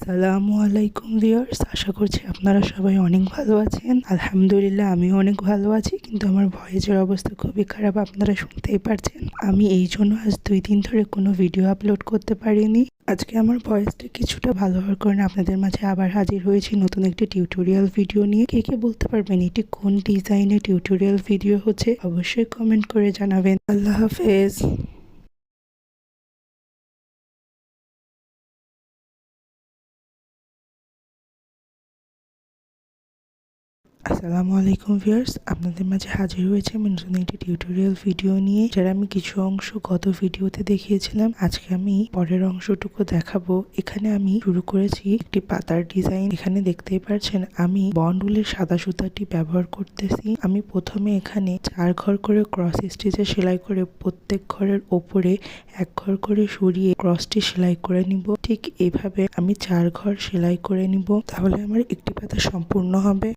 আসসালামু আলাইকুম ভিউয়ার্স, আশা করছি আপনারা সবাই অনেক ভালো আছেন। আলহামদুলিল্লাহ আমিও অনেক ভালো আছি, কিন্তু আমার ভয়েসের অবস্থা খুবই খারাপ, আপনারা শুনতেই পারছেন। আমি এই জন্য আজ 2 দিন ধরে কোনো ভিডিও আপলোড করতে পারিনি। আজকে আমার ভয়েসটা কিছুটা ভালো হওয়ার কারণে আপনাদের মাঝে আবার হাজির হয়েছি নতুন একটি টিউটোরিয়াল ভিডিও নিয়ে। কে কে বলতে পারবেন এটি কোন ডিজাইনের টিউটোরিয়াল ভিডিও হচ্ছে? অবশ্যই কমেন্ট করে জানাবেন। আল্লাহ হাফেজ। আসসালামু আলাইকুম ভিউয়ার্স, আপনাদের মাঝে হাজির হয়েছে আমি নতুন একটি টিউটোরিয়াল ভিডিও নিয়ে, যারা আমি কিছু অংশ গত ভিডিওতে দেখিয়েছিলাম। আজকে আমি পরের অংশটুকু দেখাবো। এখানে আমি শুরু করেছি একটি পাতার ডিজাইন। এখানে দেখতেই পাচ্ছেন আমি বন্ড উলের সাদা সুতাটি ব্যবহার করতেছি। আমি প্রথমে এখানে 4 ঘর করে ক্রস স্টিচে সেলাই করে প্রত্যেক ঘরের ওপরে 1 ঘর করে সরিয়ে ক্রসটি সেলাই করে নিব। ঠিক এইভাবে আমি 4 ঘর সেলাই করে নিব, তাহলে আমার একটি পাতা সম্পূর্ণ হবে।